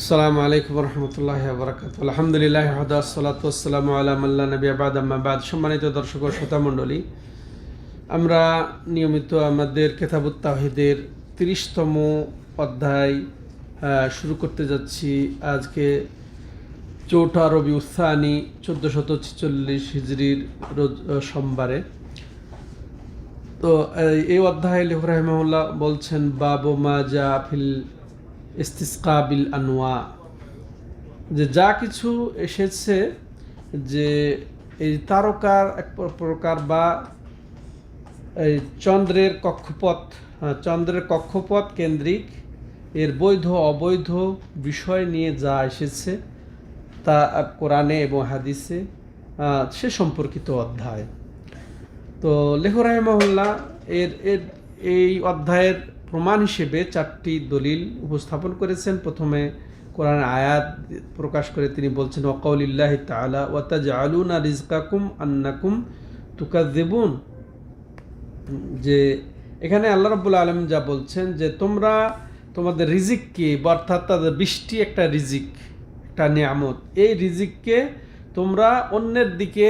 আসসালামু আলাইকুম রহমতুল্লাহ বরকাত আলহামদুলিল্লাহ সালাতাম আল্লাহ নবী আবাদ আম্মাবাদ। সম্মানিত দর্শক ও শ্রোতা মণ্ডলী, আমরা নিয়মিত আমাদের কিতাবুত তাওহীদের 30তম অধ্যায় শুরু করতে যাচ্ছি। আজকে 4টা রবিউল সানি 1446 হিজরির রোজ সোমবারে। তো এই অধ্যায়ে লেখক রাহিমাহুল্লাহ বলছেন, বাবু মা জা ফিল ইস্তিসকা বিল আনওয়া, যে যা কিছু এসেছে যে এই তারকার এক প্রকার বা এই চন্দ্রের কক্ষপথ কেন্দ্রিক এর বৈধ অবৈধ বিষয় নিয়ে যা এসেছে তা কোরআনে এবং হাদিসে সে সম্পর্কিত অধ্যায়। তো লেখক রাহিমাহুল্লাহ এই অধ্যায়ের প্রমাণ হিসেবে 4টি দলিল উপস্থাপন করেছেন। প্রথমে কোরআন আয়াত প্রকাশ করে তিনি বলছেন, ওয়াকাউলিল্লাহি তাআলা ওয়া তাজআলুনা রিজকাকুম আন্নাকুম তুকাযযিবুন, যে এখানে আল্লাহ রাব্বুল আলামিন যা বলছেন যে তোমরা তোমাদের রিজিককে, অর্থাৎ তাদের বৃষ্টি একটা রিজিক, একটা নিয়ামত, এই রিজিককে তোমরা অন্যের দিকে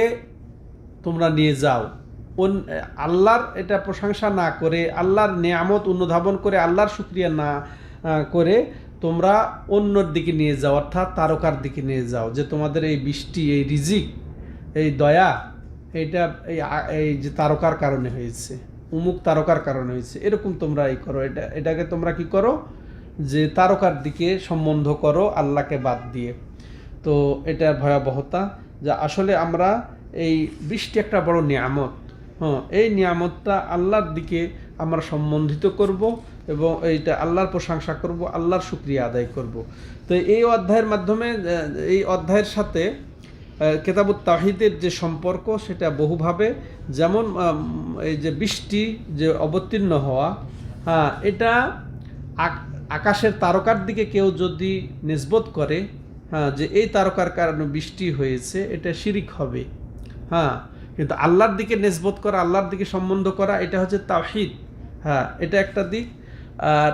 তোমরা নিয়ে যাও। আল্লাহর এটা প্রশংসা না করে, আল্লাহর নিয়ামত অনুধাবন করে, আল্লাহর শুকরিয়া না করে তোমরা অন্যর দিকে নিয়ে যাও, অর্থাৎ তারকার দিকে নিয়ে যাও, যে তোমাদের এই বৃষ্টি, এই রিজিক, এই দয়া, এইটা এই যে তারকার কারণে হয়েছে, উমুক তারকার কারণে হয়েছে, এরকম তোমরা এই করো। এটাকে তোমরা কি করো, যে তারকার দিকে সম্বন্ধ করো আল্লাহকে বাদ দিয়ে। তো এটার ভয়াবহতা, যা আসলে আমরা এই বৃষ্টি একটা বড় নিয়ামত, এই নিয়ামতটা আল্লাহর দিকে আমরা সম্বন্ধিত করব এবং এইটা আল্লাহর প্রশংসা করব, আল্লাহর শুকরিয়া আদায় করব। তো এই অধ্যায়ের মাধ্যমে, এই অধ্যায়ের সাথে কিতাবুত তাওহীদের যে সম্পর্ক সেটা বহুভাবে, যেমন এই যে বৃষ্টি যে অবতীর্ণ হওয়া, এটা আকাশের তারকার দিকে কেউ যদি নিসবত করে, যে এই তারকার কারণে বৃষ্টি হয়েছে, এটা শিরিক হবে। কিন্তু আল্লাহর দিকে নিসবত করা, আল্লাহর দিকে সম্বন্ধ করা, এটা হচ্ছে তাওহীদ। এটা একটা দিক। আর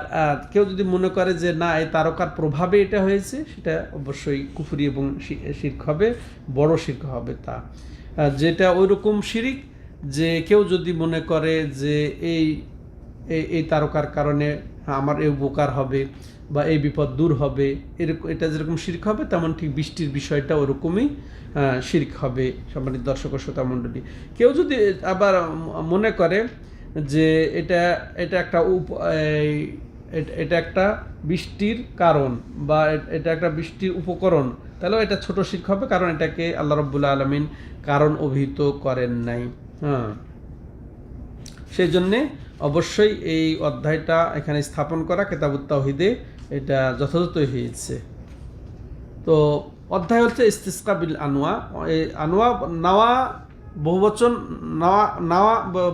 কেউ যদি মনে করে যে না, এই তারকার প্রভাবে এটা হয়েছে, সেটা অবশ্যই কুফরি এবং শিরক হবে, বড় শিরক হবে। তা যেটা ওইরকম শিরিক, যে কেউ যদি মনে করে যে এই তারকার কারণে আমার এই উপকার হবে বা এই বিপদ দূর হবে, এরকম, এটা যেরকম শিরক হবে, তেমন ঠিক বৃষ্টির বিষয়টা ওরকমই শিরক হবে। সম্মানিত দর্শক ও শ্রোতা মণ্ডলী, কেউ যদি আবার মনে করে যে এটা একটা বৃষ্টির কারণ বা এটা একটা বৃষ্টির উপকরণ, তাহলেও এটা ছোট শিরক হবে, কারণ এটাকে আল্লাহ রাব্বুল আলামিন কারণ অভিহিত করেন নাই। সেই জন্যে অবশ্যই এই অধ্যায়টা এখানে স্থাপন করা কিতাবুত তাওহীদে এটা যথাযথই হয়েছে। তো অধ্যায় হচ্ছে ইস্তিসকা বিল আনওয়া। এই আনওয়া, নাওয়া বহুবচন,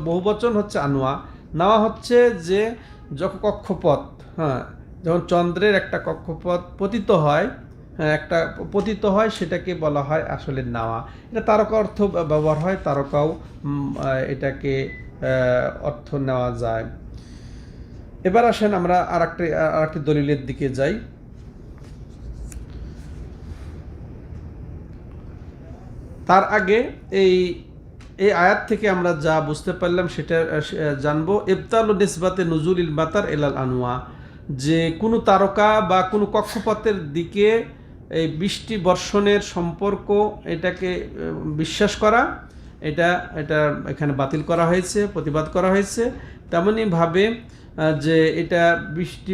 বহুবচন হচ্ছে আনওয়া। নাওয়া হচ্ছে যে যখন কক্ষপথ, যখন চন্দ্রের একটা কক্ষপথ পতিত হয়, সেটাকে বলা হয় আসলে নাওয়া। এটা তারকা অর্থ ব্যবহার হয়, তারকাও এটাকে অর্থ নেওয়া যায়। এবার আসেন আমরা আরেকটি দলিলের দিকে যাই। তার আগে এই আয়াত থেকে আমরা যা বুঝতে পারলাম সেটা জানবো। ইবতালু নিসবাতে নুজুলিল মাতার ইলাল আনওয়া, যে কোনো তারকা বা কোনো কক্ষপথের দিকে এই বৃষ্টি বর্ষণের সম্পর্ক, এটাকে বিশ্বাস করা, এটা এখানে বাতিল করা হয়েছে, প্রতিবাদ করা হয়েছে। তেমনইভাবে যে এটা বৃষ্টি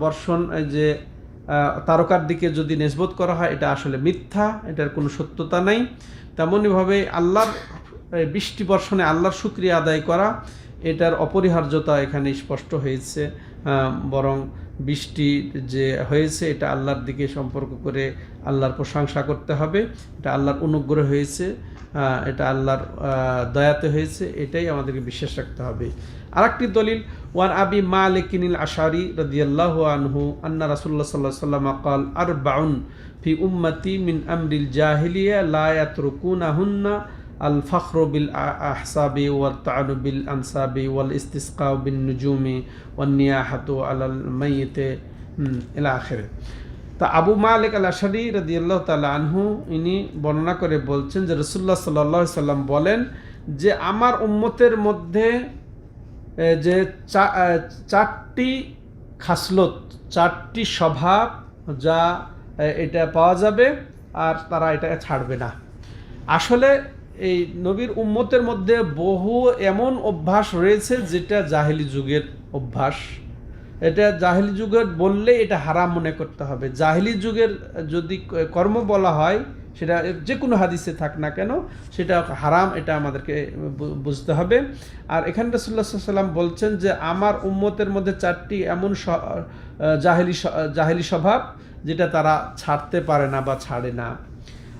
বর্ষণ যে তারকার দিকে যদি নিসবত করা হয়, এটা আসলে মিথ্যা, এটার কোনো সত্যতা নাই। তেমনইভাবে আল্লাহর বৃষ্টি বর্ষণে আল্লাহর শুকরিয়া আদায় করা, এটার অপরিহার্যতা এখানে স্পষ্ট হয়েছে। বরং বৃষ্টি যে হয়েছে, এটা আল্লাহর দিকে সম্পর্ক করে আল্লাহর প্রশংসা করতে হবে, এটা আল্লাহর অনুগ্রহ হয়েছে, এটা আল্লাহর দয়াতে হয়েছে, এটাই আমাদেরকে বিশ্বাস রাখতে হবে। আরেকটি দলিল, ওয়ান আবি মালিকিনিল আশারি রাদিয়াল্লাহু আনহু আন্না রাসূলুল্লাহ সাল্লাল্লাহু আলাইহি ওয়াসাল্লাম ক্বাল আরবাউন ফি উম্মতি মিন আমরিল জাহিলিয়া লা ইয়াতরুকুনাহুন্না আল ফখরু বিল আহসাবি ওয়াত তা'নু বিল আনসাবি ওয়াল ইস্তিসকাউ বিন নুজুমি ওয়ান নিয়াহাতু আলাল মাইয়িতি ইলা আখিরে। তা আবু মালিক আল আশারি রাদিয়াল্লাহু তাআলা আনহু ইনি বর্ণনা করে বলছেন যে রাসূলুল্লাহ সাল্লাল্লাহু আলাইহি সাল্লাম বলেন যে আমার উম্মতের মধ্যে যে চারটি খাসলত, চারটি স্বভাব যা এটা পাওয়া যাবে আর তারা এটা ছাড়বে না। আসলে এই নবীর উম্মতের মধ্যে বহু এমন অভ্যাস রয়েছে যেটা জাহেলি যুগের অভ্যাস। এটা জাহেলি যুগের বললে এটা হারাম মনে করতে হবে। জাহেলি যুগের যদি কর্ম বলা হয় সেটা যে কোনো হাদিসে থাক না কেন সেটা হারাম, এটা আমাদেরকে বুঝতে হবে। আর এখানে রাসূলুল্লাহ সাল্লাল্লাহু আলাইহি ওয়াসাল্লাম বলছেন যে আমার উম্মতের মধ্যে চারটি এমন জাহেলি স্বভাব যেটা তারা ছাড়তে পারে না বা ছাড়ে না।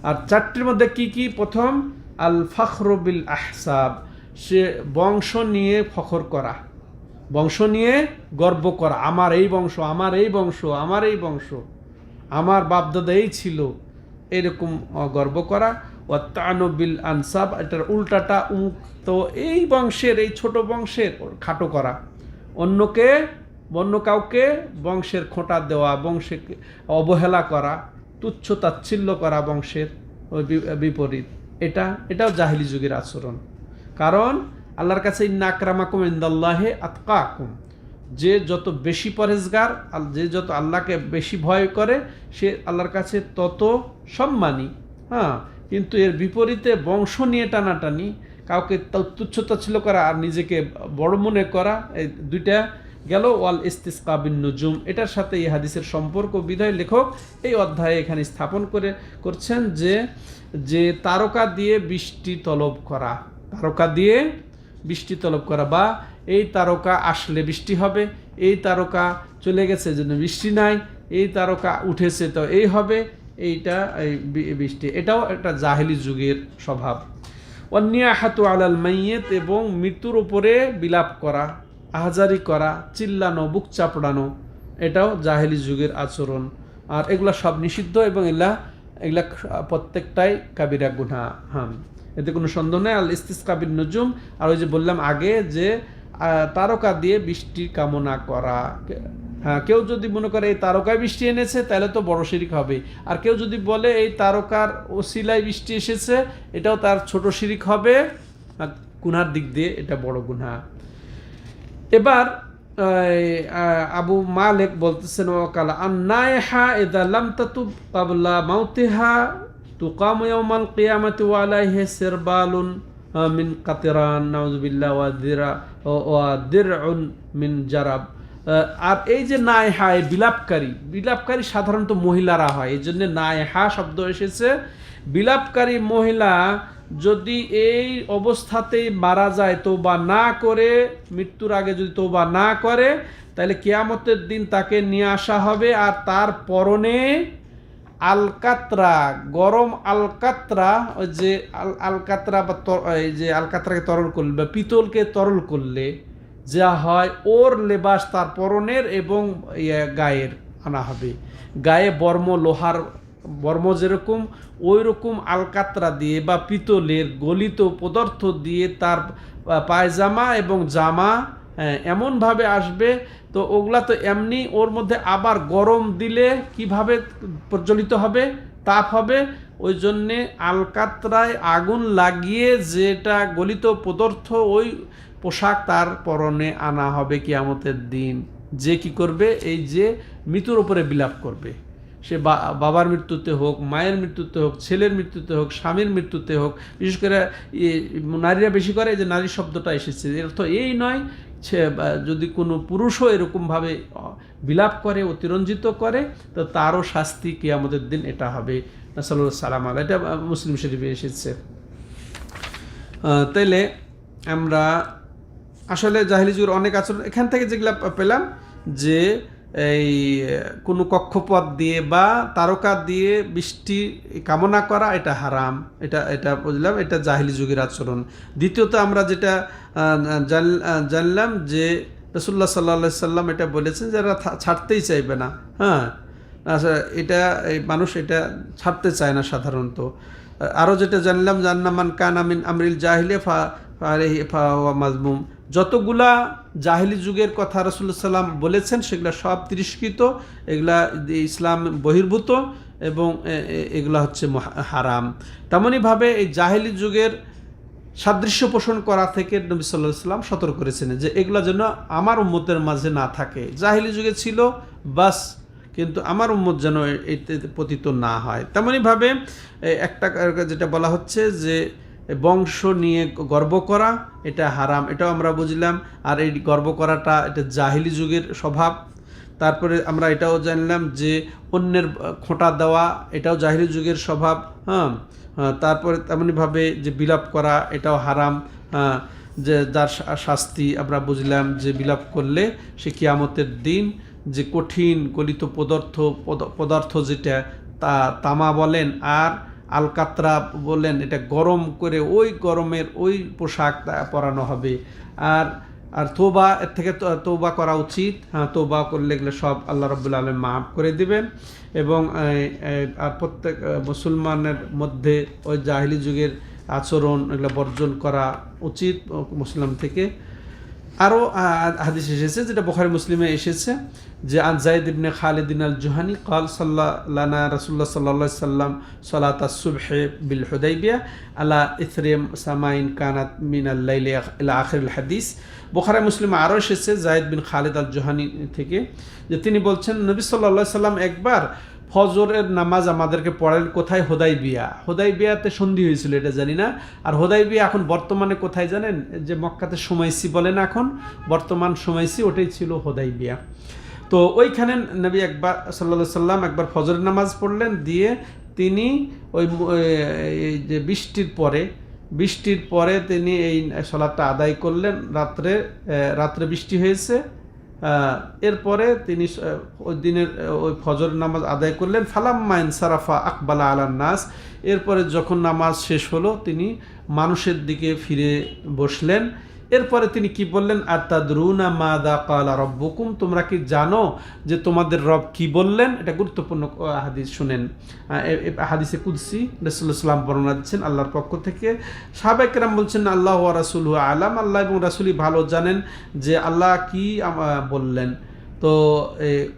আর চারটির মধ্যে কি কি? প্রথম, আল ফখরু বিল আহসাব, সে বংশ নিয়ে ফখর করা, বংশ নিয়ে গর্ব করা, আমার এই বংশ, আমার এই বংশ, আমার এই বংশ, আমার বাপদাদা এই ছিল, এরকম গর্ব করা। ও তানু বিল আনসাব, এটার উল্টাটা তো এই বংশের, এই ছোট বংশের খাটো করা, অন্য কাউকে বংশের খোঁটা দেওয়া, বংশে অবহেলা করা, তুচ্ছ তাচ্ছিল্য করা বংশের বিপরীত, এটাও জাহিলি যুগের আচরণ। কারণ আল্লাহর কাছে ইন্না আকরামাকুম ইনদাল্লাহি আতকাকুম, যে যত বেশি পরহেজগার, যে যত আল্লাহকে বেশি ভয় করে সে আল্লাহর কাছে তত সম্মানী। হ্যাঁ, কিন্তু এর বিপরীতে বংশ নিয়ে টানাটানি, কাউকে তুচ্ছ তাচ্ছিল্য করা আর নিজেকে বড় মনে করা, এই দুইটা গেল। ওয়াল ইস্তিসকা বিন নুজুম, এটার সাথে এই হাদিসের সম্পর্ক বিধায় লেখক এই অধ্যায়ে এখানে স্থাপন করছেন যে তারকা দিয়ে বৃষ্টি তলব করা, তারকা দিয়ে বৃষ্টি তলব করা, বা এই তারকা আসলে বৃষ্টি হবে, এই তারকা চলে গেছে জন্য বৃষ্টি নাই, এই তারকা উঠেছে তো এই হবে, এইটা এই বৃষ্টি, এটাও একটা জাহেলি যুগের স্বভাব। ওয়ান্নিয়াহাতু আলাল মাইয়িত, এবং মৃত্যুর উপরে বিলাপ করা, আহাজারি করা, চিল্লানো, বুক চাপড়ানো, এটাও জাহেলি যুগের আচরণ। আর এগুলা সব নিষিদ্ধ এবং এগুলা প্রত্যেকটাই কাবিরা গুনাহ। হ্যাঁ, এতে কোনো সন্দেহ নেই। আল ইস্তিসকা বিন নুজুম, আর ওই যে বললাম আগে যে তারকা দিয়ে বৃষ্টি কামনা করা। হ্যাঁ, কেউ যদি মনে করে এই তারকায় বৃষ্টি এনেছে তাহলে তো বড় শিরিক হবে, আর কেউ যদি বলে এই তারকার ওসিলায় বৃষ্টি এসেছে, এটাও তার ছোট শিরিক হবে, গুনার দিক দিয়ে এটা বড় গুনাহ। এবার আবু মালিক বলতেছেন ওয়াকালা আন্নায়হা ইযা লাম তাতুব ক্বাবলা মাউতিহা তুকামু ইয়াউমাল কিয়ামাতি ওয়া আলাইহি সিরবালুন মিন কাতিরান নাউযুবিল্লাহ ওয়া দিরউন মিন জারাব। আর এই যে নায়হা, বিলাপকারী সাধারণত মহিলারা হয়, এই জন্য নায়হা শব্দ এসেছে। বিলাপকারী মহিলা যদি এই অবস্থাতেই মারা যায়, তওবা না করে, মৃত্যুর আগে যদি তওবা না করে, তাহলে কিয়ামতের দিন তাকে নিয়ে আসা হবে, আর তার পরনে আলকাতরা, গরম আলকাতরা, ওই যে আলকাতরা বা এই যে আলকাতরাকে তরল করলে বা পিতলকে তরল করলে যা হয়, ওর লেবাস তার পরনের এবং গায়ের আনা হবে। গায়ে লোহার বর্ম যেরকম, ওই রকম আলকাতরা দিয়ে বা পিতলের গলিত পদার্থ দিয়ে তার পায়জামা এবং জামা এমনভাবে আসবে, তো ওগুলা তো এমনি, ওর মধ্যে আবার গরম দিলে কিভাবে প্রজ্বলিত হবে, তাপ হবে, ওই জন্যে আলকাতরায় আগুন লাগিয়ে যেটা গলিত পদার্থ, ওই পোশাক তার পরনে আনা হবে কিয়ামতের দিন। যে কি করবে, এই যে মৃত্যুর উপরে বিলাপ করবে, সে বাবার মৃত্যুতে হোক, মায়ের মৃত্যুতে হোক, ছেলের মৃত্যুতে হোক, স্বামীর মৃত্যুতে হোক, বিশেষ করে নারীরা বেশি করে, যে নারী শব্দটা এসেছে, এর অর্থ এই নয় যদি কোনো পুরুষও এরকমভাবে বিলাপ করে, অতিরঞ্জিত করে, তো তারও শাস্তি কিয়ামতের দিন এটা হবে। নাসাল্লাল্লাহু সালাম আলাইহি, এটা মুসলিম শরীফে এসেছে। তাইলে আমরা আসলে জাহেলি যুগের অনেক আচরণ এখান থেকে যেগুলো পেলাম, যে এই কোনো কক্ষপথ দিয়ে বা তারকা দিয়ে বৃষ্টি কামনা করা এটা হারাম, এটা বুঝলাম, এটা জাহেলি যুগের আচরণ। দ্বিতীয়ত আমরা যেটা জানলাম যে রাসূলুল্লাহ সাল্লাল্লাহু আলাইহি সাল্লাম এটা বলেছেন যারা ছাড়তেই চাইবে না। হ্যাঁ, এটা মানুষ এটা ছাড়তে চায় না সাধারণত। আরও যেটা জানলাম, জান্নামান কানা মিন আমরিল জাহিলিয়া ফা আলাইহি ফা ওয়া মাজমুম, যতগুলা জাহিলি যুগের কথা রাসূলুল্লাহ সাল্লাম বলেছেন সেগুলো সব তিরস্কৃত, এগুলা ইসলাম বহির্ভূত এবং এগুলা হচ্ছে হারাম। তেমনইভাবে এই জাহিলি যুগের সাদৃশ্য পোষণ করা থেকে নবী সাল্লাল্লাহু আলাইহি ওয়াসাল্লাম সতর্ক করেছেন যে এগুলা যেন আমার উম্মতের মাঝে না থাকে। জাহিলি যুগে ছিল বাস, কিন্তু আমার উম্মত যেন এতে পতিত না হয়। তেমনইভাবে একটা যেটা বলা হচ্ছে যে বংশ নিয়ে গর্ব করা এটা হারাম, এটাও আমরা বুঝলাম। আর এই গর্ব করাটা এটা জাহিলি যুগের স্বভাব। তারপরে আমরা এটাও জানলাম যে অন্যের খোঁটা দেওয়া এটাও জাহিলি যুগের স্বভাব। তারপরে তেমনিভাবে যে বিলাপ করা এটাও হারাম, যে যার শাস্তি আমরা বুঝলাম যে বিলাপ করলে সে কিয়ামতের দিন যে কঠিন গলিত পদার্থ যেটা তামা বলেন আর আলকাতরা বলেন, এটা গরম করে ওই গরমের ওই পোশাক পরানো হবে। আর তওবা, এর থেকে তওবা করা উচিত। তওবা করলে এগুলো সব আল্লাহ রাব্বুল আলামিন মাফ করে দিবেন। এবং আর প্রত্যেক মুসলমানের মধ্যে ওই জাহিলি যুগের আচরণ এগুলো বর্জন করা উচিত মুসলিম থেকে। আরও হাদিস এসেছে যেটা বুখারী মুসলিমে এসেছে যে আন যায়েদ ইবনে খালিদ আল জুহানি قال صلى لنا رسول الله صلى الله عليه وسلم صلاة الصبح بالحديبية على إثر سماء كانت من الليل إلى آخر الحديث। বুখারী মুসলিমে আরও এসেছে যায়েদ বিন খালিদ আল জুহানি থেকে যে তিনি বলছেন নবী সাল্লাল্লাহু আলাইহি সাল্লাম একবার ফজরের নামাজ আমাদেরকে পড়েন কোথায়? হুদাইবিয়াতে সন্ধি হয়েছিল এটা জানি না। আর হুদাইবিয়া এখন বর্তমানে কোথায় জানেন? যে মক্কাতে সুমাইসি বলেন এখন, বর্তমান সুমাইসি, ওটাই ছিল হুদাইবিয়া। তো ওইখানে নবী একবার সাল্লাল্লাহু আলাইহি সাল্লাম একবার ফজরের নামাজ পড়লেন, দিয়ে তিনি ওই যে বৃষ্টির পরে তিনি এই সালাতটা আদায় করলেন। রাত্রে বৃষ্টি হয়েছে, এরপরে তিনি ওই দিনের ওই ফজর নামাজ আদায় করলেন। ফালাম্মা ইনসারাফা আকবালা আলান নাস, এরপরে যখন নামাজ শেষ হলো তিনি মানুষের দিকে ফিরে বসলেন। এরপরে তিনি কি বললেন? আতাদরুনা মাযা ক্বালা রাব্বুকুম, তোমরা কি জানো যে তোমাদের রব কি বললেন? এটা গুরুত্বপূর্ণ হাদিস, শুনেন। হাদিসে কুদসি রাসূলুল্লাহ সাল্লাল্লাহু আলাইহি ওয়াসাল্লাম বর্ণনা দিচ্ছেন আল্লাহর পক্ষ থেকে। সাহাবায়ে কেরাম বলছেন আল্লাহ ওয়া রাসূলুহু আলাম, আল্লাহ এবং রাসূলই ভালো জানেন যে আল্লাহ কি বললেন। তো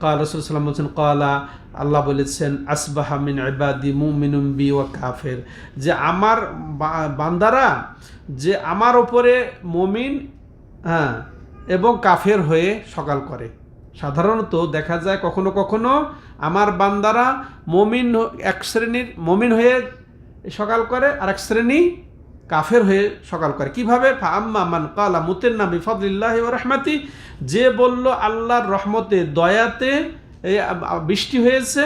ক্বাল রাসূলুল্লাহ সাল্লাল্লাহু আলাইহি ওয়াসাল্লাম বলছেন ক্বালা, আল্লাহ বলেছেন আসবাহা মিন ইবাদি মুমিনুম বি ওয়া কাফির, যে আমার বান্দারা যে আমার ওপরে মুমিন এবং কাফের হয়ে সকাল করে। সাধারণত দেখা যায় কখনো কখনো আমার বান্দারা এক শ্রেণীর মুমিন হয়ে সকাল করে আর এক শ্রেণী কাফের হয়ে সকাল করে। কিভাবে? ফাআম্মা মান ক্বালা মুতিরনা বিফাদলিল্লাহি ওয়া রাহমাতি, যে বলল আল্লাহর রহমতে দয়াতে এই বৃষ্টি হয়েছে,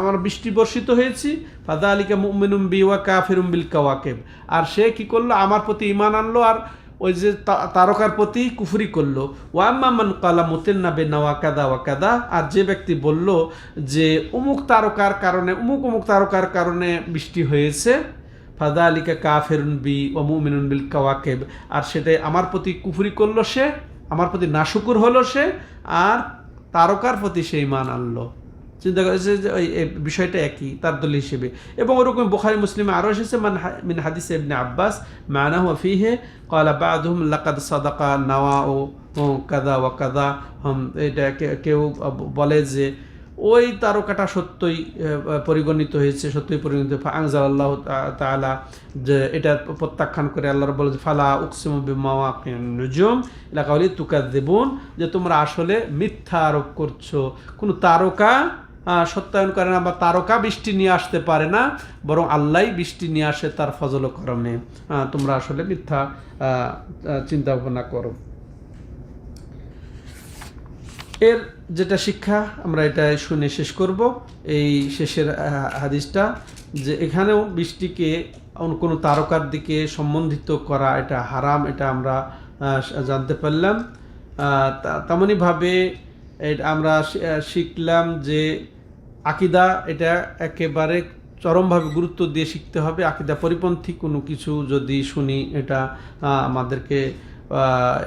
আমরা বৃষ্টি বর্ষিত হয়েছি, ফাযালিকা মুমিনুম বি ওয়া কাফিরুম বিল কাওয়াকিব, আর সে কি করলো? আমার প্রতি ঈমান আনলো আর ওই যে তারকার প্রতি কুফরি করলো। ওয়া আম্মা মান ক্বালা মুতিরনা বিনাওয়া কাদা ওয়া কাদা, আর যে ব্যক্তি বলল যে অমুক তারকার কারণে বৃষ্টি হয়েছে, ফাযালিকা কাফিরুন বি ওয়া মুমিনুন বিল কাওয়াকিব, আর সেটাই আমার প্রতি কুফরি করলো সে, আমার প্রতি নাশুকুর হলো সে, আর তারকার প্রতি সে ঈমান আনলো। চিন্তা করেছে যে ওই বিষয়টা একই তার দল হিসেবে। এবং ওরকম বুখারী মুসলিমে আরও এসেছে মিন হাদিসে ইবনে আব্বাস মানাহু ফিহি ক্বালা বা'দুহুম লাকাদ সাদাকা নাওয়াউ কাযা ওয়া কাযা, এটা কেউ বলে যে ওই তারকাটা সত্যই পরিগণিত হয়েছে, ফাআনজালাল্লাহু তাআলা, যে এটা প্রত্যাখ্যান করে আল্লাহ বলে ফালা উকসিমু বিমাওয়াকিন নুজুম ইলা কাওলি তুকাযযিবুন, যে তোমরা আসলে মিথ্যা আরোপ করছো, কোনো তারকা সত্যায়ন করে না বা তারকা বৃষ্টি নিয়ে আসতে পারে না, বরং আল্লাহই বৃষ্টি নিয়ে আসে তার ফজল ও করমে। তোমরা আসলে মিথ্যা চিন্তা ভাবনা করো। এর যেটা শিক্ষা আমরা এটা শুনে শেষ করব, এই শেষের হাদিসটা, যে এখানেও বৃষ্টিকে কোনো তারকার দিকে সম্বন্ধিত করা এটা হারাম, এটা আমরা জানতে পারলাম। তেমনইভাবে আমরা শিখলাম যে আকীদা এটা একেবারে চরমভাবে গুরুত্ব দিয়ে শিখতে হবে। আকীদা পরিপন্থী কোনো কিছু যদি শুনি এটা আমাদেরকে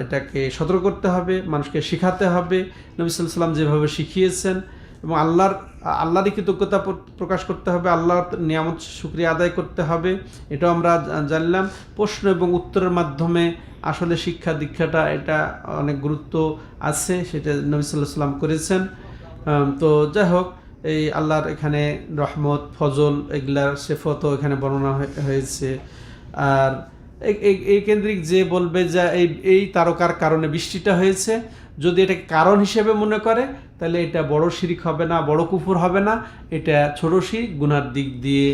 এটাকে সতর্ক করতে হবে, মানুষকে শেখাতে হবে। নবী সাল্লাল্লাহু আলাইহি ওয়াসাল্লাম যেভাবে শিখিয়েছেন এবং আল্লাহরই কৃতজ্ঞতা প্রকাশ করতে হবে, আল্লাহর নিয়ামত শুকরিয়া আদায় করতে হবে। এটাও আমরা জানলাম। প্রশ্ন এবং উত্তরের মাধ্যমে আসলে শিক্ষা দীক্ষাটা এটা অনেক গুরুত্ব আছে, সেটা নবী সাল্লাল্লাহু আলাইহি ওয়াসাল্লাম করেছেন। তো যাই হোক, এই আল্লাহর এখানে রহমত, ফজল, এগুলার সিফাতও এখানে বর্ণনা হয়েছে। আর এই কেন্দ্রিক যে বলবে যে এই তারকার কারণে বৃষ্টিটা হয়েছে, যদি এটা কারণ হিসেবে মনে করে তাহলে এটা বড় শিরিক হবে না, বড় কুফর হবে না, এটা ছোট শিরক, গুনার দিক দিয়ে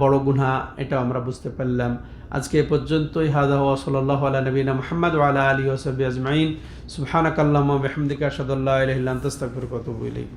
বড় গুনাহ, এটা আমরা বুঝতে পারলাম। আজকে এ পর্যন্তই। হাদা ওয়া সাল্লাল্লাহু আলা নবিনা মুহাম্মদ ওয়া আলা আলিহি ওয়া সাহবিহি আজমাইন। সুবহানাকাল্লাহুম্মা ওয়া বিহামদিকা আশহাদু আল্লা ইলাহা ইল্লা আনতা আস্তাগফিরুকা ওয়া আতুবু ইলাইক।